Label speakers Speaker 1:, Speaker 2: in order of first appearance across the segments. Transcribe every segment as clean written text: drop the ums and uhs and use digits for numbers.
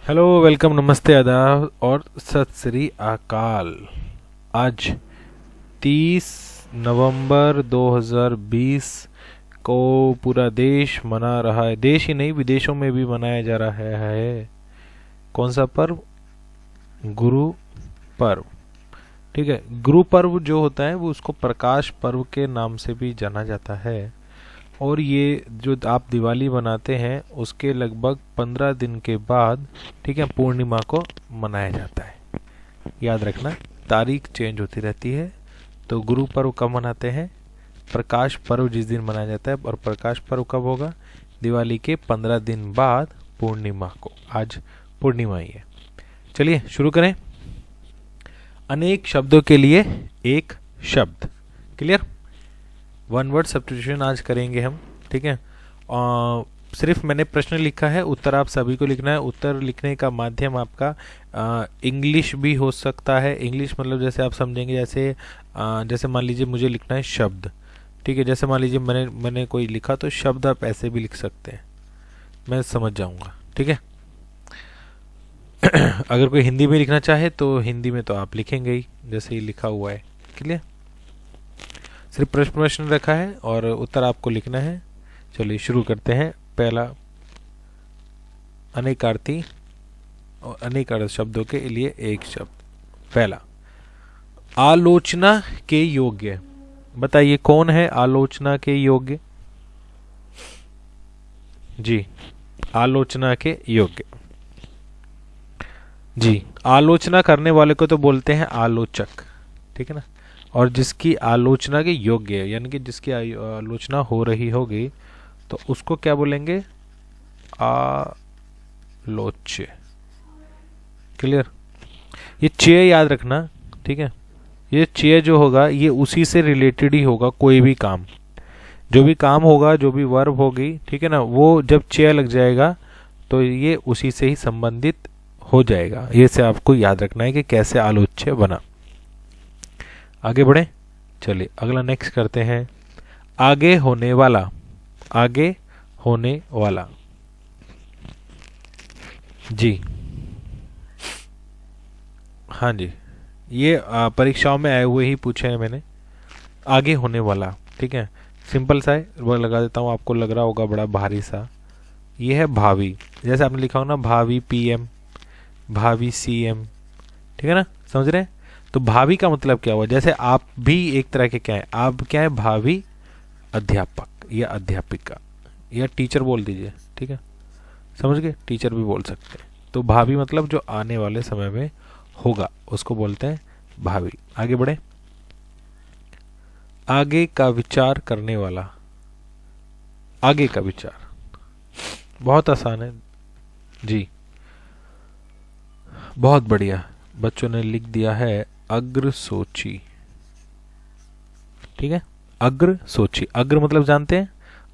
Speaker 1: Hello, welcome, नमस्ते, आदाब और सत श्री अकाल। आज 30 नवंबर 2020 को पूरा देश मना रहा है। देश ही नहीं, विदेशों में भी मनाया जा रहा है। कौन सा पर्व? गुरु पर्व। ठीक है, गुरु पर्व जो होता है वो उसको प्रकाश पर्व के नाम से भी जाना जाता है। और ये जो आप दिवाली बनाते हैं उसके लगभग 15 दिन के बाद, ठीक है, पूर्णिमा को मनाया जाता है। याद रखना, तारीख चेंज होती रहती है। तो गुरु पर्व कब मनाते हैं? प्रकाश पर्व जिस दिन मनाया जाता है। और प्रकाश पर्व कब होगा? दिवाली के 15 दिन बाद पूर्णिमा को। आज पूर्णिमा ही है। चलिए शुरू करें। अनेक शब्दों के लिए एक शब्द। क्लियर? वन वर्ड सब्स्टिट्यूशन आज करेंगे हम। ठीक है, सिर्फ मैंने प्रश्न लिखा है, उत्तर आप सभी को लिखना है। उत्तर लिखने का माध्यम आपका इंग्लिश भी हो सकता है। इंग्लिश मतलब जैसे आप समझेंगे, जैसे मान लीजिए मुझे लिखना है शब्द। ठीक है, जैसे मान लीजिए मैंने कोई लिखा तो शब्द आप ऐसे भी लिख सकते हैं, मैं समझ जाऊंगा। ठीक है। अगर कोई हिंदी में लिखना चाहे तो हिंदी में तो आप लिखेंगे ही जैसे ही लिखा हुआ है। क्लियर? सिर्फ प्रश्न रखा है और उत्तर आपको लिखना है। चलिए शुरू करते हैं। पहला, अनेकार्थी और अनेक शब्दों के लिए एक शब्द। पहला, आलोचना के योग्य। बताइए कौन है आलोचना के योग्य? जी, आलोचना के योग्य। जी, आलोचना करने वाले को तो बोलते हैं आलोचक। ठीक है ना। और जिसकी आलोचना के योग्य है, यानी कि जिसकी आलोचना हो रही होगी, तो उसको क्या बोलेंगे? आलोच्य। क्लियर? ये चेय याद रखना। ठीक है, ये चेय जो होगा ये उसी से रिलेटेड ही होगा। कोई भी काम, जो भी काम होगा, जो भी वर्ब होगी, ठीक है ना, वो जब चेय लग जाएगा तो ये उसी से ही संबंधित हो जाएगा। ये से आपको याद रखना है कि कैसे आलोच्य बना। आगे बढ़े। चलिए अगला नेक्स्ट करते हैं। आगे होने वाला। आगे होने वाला। जी हाँ जी, ये परीक्षाओं में आए हुए ही पूछे हैं मैंने। आगे होने वाला। ठीक है, सिंपल सा है, वो लगा देता हूँ। आपको लग रहा होगा बड़ा भारी सा। ये है भावी। जैसे आपने लिखा होगा ना, भावी पीएम, भावी सीएम। ठीक है ना, समझ रहे हैं? तो भावी का मतलब क्या हुआ? जैसे आप भी एक तरह के क्या है, आप क्या है? भावी अध्यापक या अध्यापिका या टीचर बोल दीजिए। ठीक है, समझ गए? टीचर भी बोल सकते हैं। तो भावी मतलब जो आने वाले समय में होगा उसको बोलते हैं भावी। आगे बढ़े। आगे का विचार करने वाला। आगे का विचार बहुत आसान है जी, बहुत बढ़िया। बच्चों ने लिख दिया है अग्र सोची। ठीक है, अग्र सोची। अग्र मतलब जानते हैं?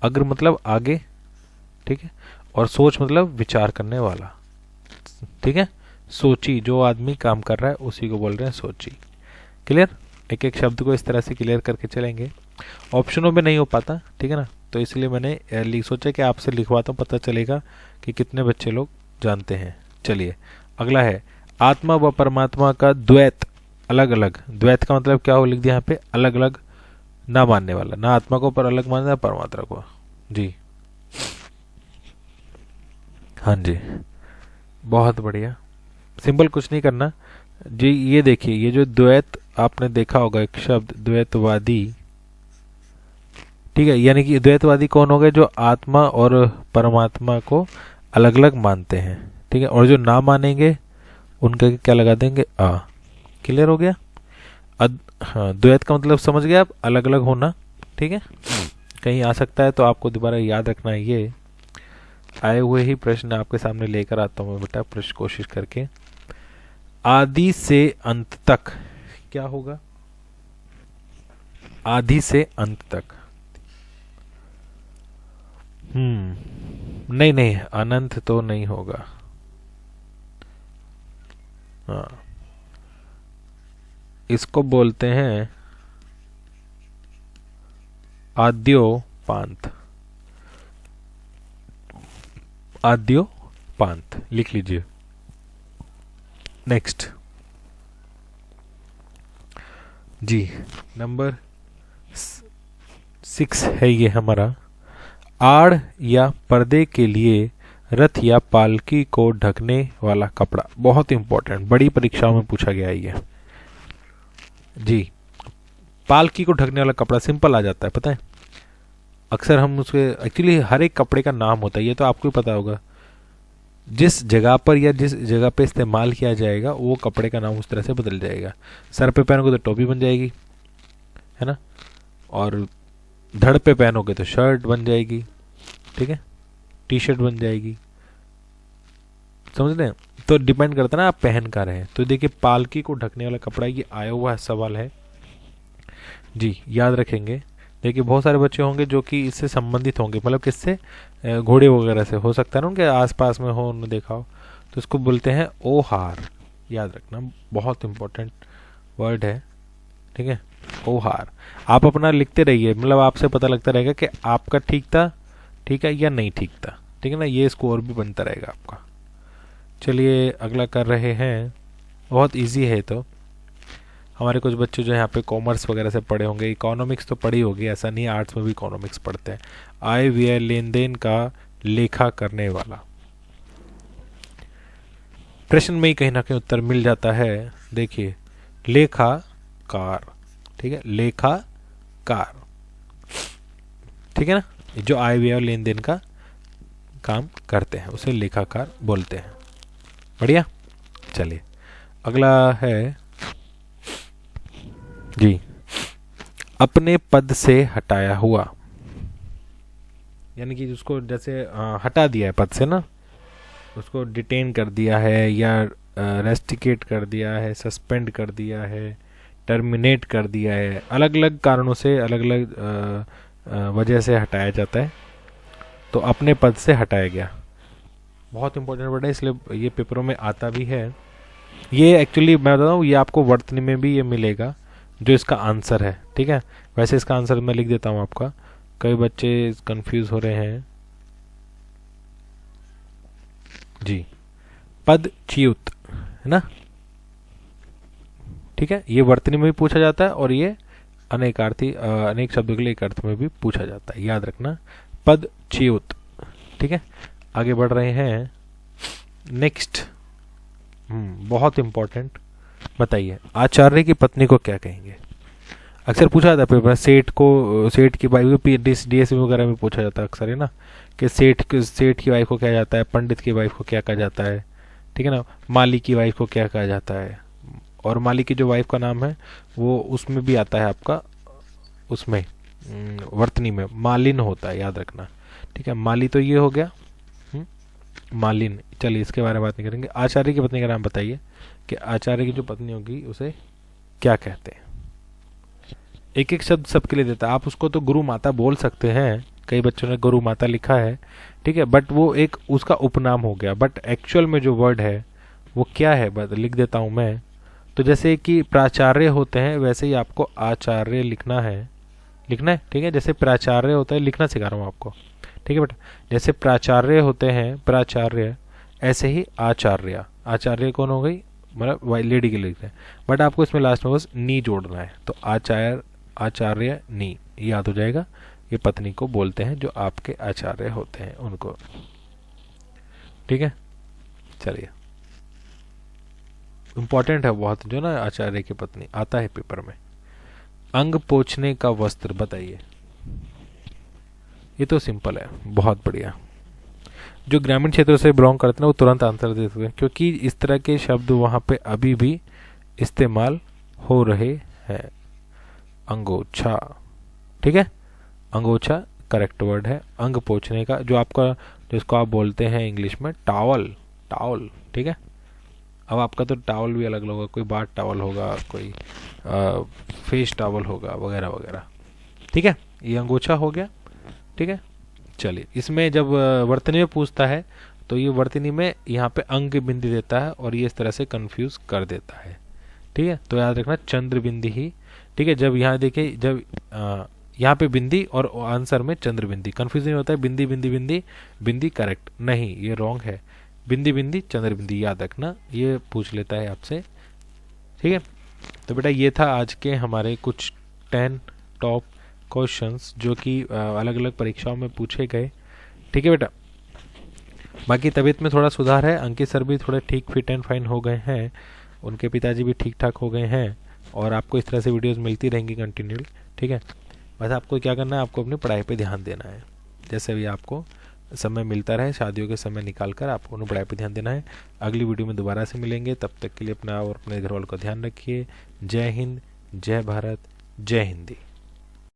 Speaker 1: अग्र मतलब आगे। ठीक है, और सोच मतलब विचार करने वाला। ठीक है, सोची, जो आदमी काम कर रहा है उसी को बोल रहे हैं सोची। क्लियर? एक एक शब्द को इस तरह से क्लियर करके चलेंगे। ऑप्शनों में नहीं हो पाता, ठीक है ना, तो इसलिए मैंने सोचा कि आपसे लिखवाता हूँ, पता चलेगा कि कितने बच्चे लोग जानते हैं। चलिए अगला है, आत्मा व परमात्मा का द्वैत। अलग अलग। द्वैत का मतलब क्या हो? लिख दिया यहाँ पे, अलग अलग ना मानने वाला। ना आत्मा को पर अलग मानना, परमात्मा को। जी हाँ जी, बहुत बढ़िया। सिंपल, कुछ नहीं करना जी। ये देखिए, ये जो द्वैत आपने देखा होगा एक शब्द, द्वैतवादी। ठीक है, यानी कि द्वैतवादी कौन हो गए? जो आत्मा और परमात्मा को अलग अलग मानते हैं। ठीक है, और जो ना मानेंगे उनका क्या लगा देंगे? आ। क्लियर हो गया? हाँ, द्वैत का मतलब समझ गए आप? अलग अलग होना। ठीक है, कहीं आ सकता है तो आपको दोबारा याद रखना है। ये आए हुए ही प्रश्न आपके सामने लेकर आता हूँ मैं बेटा, प्रश्न कोशिश करके। आदि से अंत तक क्या होगा? आदि से अंत तक। नहीं नहीं, अनंत तो नहीं होगा। हाँ, इसको बोलते हैं आद्योपांत। आद्योपांत लिख लीजिए। नेक्स्ट जी, नंबर 6 है ये हमारा। आड़ या पर्दे के लिए रथ या पालकी को ढकने वाला कपड़ा। बहुत इंपॉर्टेंट, बड़ी परीक्षाओं में पूछा गया है ये जी। पालकी को ढकने वाला कपड़ा सिंपल आ जाता है, पता है। अक्सर हम उसके एक्चुअली हर एक कपड़े का नाम होता है, ये तो आपको ही पता होगा। जिस जगह पर या जिस जगह पे इस्तेमाल किया जाएगा वो कपड़े का नाम उस तरह से बदल जाएगा। सर पे पहनोगे तो टोपी बन जाएगी, है ना, और धड़ पे पहनोगे तो शर्ट बन जाएगी, ठीक है, टी शर्ट बन जाएगी, समझ रहे हैं। तो डिपेंड करता है ना आप पहन का रहे। तो देखिए पालकी को ढकने वाला कपड़ा, ये आया हुआ सवाल है जी, याद रखेंगे। देखिए बहुत सारे बच्चे होंगे जो कि इससे संबंधित होंगे, मतलब किससे, घोड़े वगैरह से हो सकता है ना, उनके आसपास में हो, उन्होंने देखा हो। तो इसको बोलते हैं ओहार, याद रखना, बहुत इंपॉर्टेंट वर्ड है, ठीक है, ओहार। आप अपना लिखते रहिए, मतलब आपसे पता लगता रहेगा कि आपका ठीक था, ठीक है, या नहीं ठीक था, ठीक है ना, ये स्कोर भी बनता रहेगा आपका। चलिए अगला कर रहे हैं, बहुत इजी है। तो हमारे कुछ बच्चे जो यहाँ पे कॉमर्स वगैरह से पढ़े होंगे, इकोनॉमिक्स तो पढ़ी होगी, ऐसा नहीं, आर्ट्स में भी इकोनॉमिक्स पढ़ते हैं। आय व्यय लेन देन का लेखा करने वाला, प्रश्न में ही कहीं ना कहीं उत्तर मिल जाता है। देखिए लेखाकार, ठीक है, लेखाकार, ठीक है ना, जो आय व्यय और लेन देन का काम करते हैं उसे लेखाकार बोलते हैं। बढ़िया। चलिए अगला है जी, अपने पद से हटाया हुआ, यानी कि उसको जैसे हटा दिया है पद से ना, उसको डिटेन कर दिया है, या रेस्टिकेट कर दिया है, सस्पेंड कर दिया है, टर्मिनेट कर दिया है, अलग अलग कारणों से, अलग अलग वजह से हटाया जाता है। तो अपने पद से हटाया गया, बहुत इंपॉर्टेंट वर्ड है, इसलिए ये पेपरों में आता भी है। ये एक्चुअली मैं बता हूँ, ये आपको वर्तनी में भी ये मिलेगा जो इसका आंसर है, ठीक है। वैसे इसका आंसर मैं लिख देता हूँ आपका, कई बच्चे कंफ्यूज हो रहे हैं जी। पद च्युत, है ना, ठीक है, ये वर्तनी में भी पूछा जाता है और ये अनेकार्थी अनेक शब्दों के लिए एक अर्थ में भी पूछा जाता है, याद रखना, पद च्युत, ठीक है। आगे बढ़ रहे हैं, नेक्स्ट बहुत इंपॉर्टेंट, बताइए आचार्य की पत्नी को क्या कहेंगे। अक्सर पूछा जाता है पेपर, सेठ को, सेठ की वाइफ को डीएसपी वगैरह में पूछा जाता है अक्सर, है ना, कि सेठ की वाइफ को क्या जाता है, पंडित की वाइफ को क्या कहा जाता है, ठीक है ना, माली की वाइफ को क्या कहा जाता है। और माली की जो वाइफ का नाम है वो उसमें भी आता है आपका, उसमें वर्तनी में मालिन होता है, याद रखना, ठीक है। माली तो ये हो गया, मालिन। चलिए इसके बारे में बात नहीं करेंगे। आचार्य की पत्नी का नाम बताइए, कि आचार्य की जो पत्नी होगी उसे क्या कहते हैं। एक एक शब्द सबके लिए देता है, आप उसको तो गुरु माता बोल सकते हैं, कई बच्चों ने गुरु माता लिखा है, ठीक है, बट वो एक उसका उपनाम हो गया, बट एक्चुअल में जो वर्ड है वो क्या है, लिख देता हूं मैं। तो जैसे कि प्राचार्य होते हैं वैसे ही आपको आचार्य लिखना है, ठीक है, जैसे प्राचार्य होता है, लिखना सिखा रहा हूँ आपको, ठीक है बेटा, जैसे प्राचार्य होते हैं प्राचार्य, ऐसे ही आचार्य, आचार्य कौन हो गई, मतलब लेडी के लिए लिखते हैं, बट आपको इसमें लास्ट में बस नी जोड़ना है, तो आचार्य नी याद हो जाएगा। ये पत्नी को बोलते हैं जो आपके आचार्य होते हैं उनको, ठीक है। चलिए इंपॉर्टेंट है बहुत, जो ना आचार्य की पत्नी आता है पेपर में। अंग पोछने का वस्त्र बताइए, ये तो सिंपल है, बहुत बढ़िया। जो ग्रामीण क्षेत्रों से बिलोंग करते हैं वो तुरंत आंसर दे सकते हैं, क्योंकि इस तरह के शब्द वहाँ पे अभी भी इस्तेमाल हो रहे हैं। अंगोछा, ठीक है, अंगोछा करेक्ट वर्ड है। अंग पोछने का, जो आपका, जिसको आप बोलते हैं इंग्लिश में टावल, ठीक है। अब आपका तो टावल भी अलग होगा, कोई बाथ टावल होगा, कोई फेस टावल होगा, वगैरह वगैरह, ठीक है। ये अंगोछा हो गया, ठीक है। चलिए इसमें जब वर्तनी में पूछता है तो ये वर्तनी में यहाँ पे अंग बिंदी देता है और ये इस तरह से कंफ्यूज कर देता है, ठीक है। तो याद रखना चंद्र बिंदी ही, ठीक है। जब यहाँ देखिए, जब यहाँ पे बिंदी और आंसर में चंद्र बिंदी, कंफ्यूज नहीं होता है, बिंदी बिंदी बिंदी बिंदी करेक्ट नहीं, ये रॉन्ग है। बिंदी बिंदी चंद्र बिंदी, याद रखना, ये पूछ लेता है आपसे। ठीक है, तो बेटा ये था आज के हमारे कुछ 10 टॉप क्वेश्चंस जो कि अलग अलग परीक्षाओं में पूछे गए। ठीक है बेटा, बाकी तबीयत में थोड़ा सुधार है, अंकित सर भी थोड़े ठीक फिट एंड फाइन हो गए हैं, उनके पिताजी भी ठीक ठाक हो गए हैं, और आपको इस तरह से वीडियोस मिलती रहेंगी कंटिन्यूली। ठीक है, बस आपको क्या करना है, आपको अपनी पढ़ाई पे ध्यान देना है, जैसे भी आपको समय मिलता रहे, शादियों के समय निकाल कर आपको अपनी पढ़ाई पे ध्यान देना है। अगली वीडियो में दोबारा से मिलेंगे, तब तक के लिए अपना और अपने घर वालों का ध्यान रखिए। जय हिंद, जय भारत, जय हिंदी।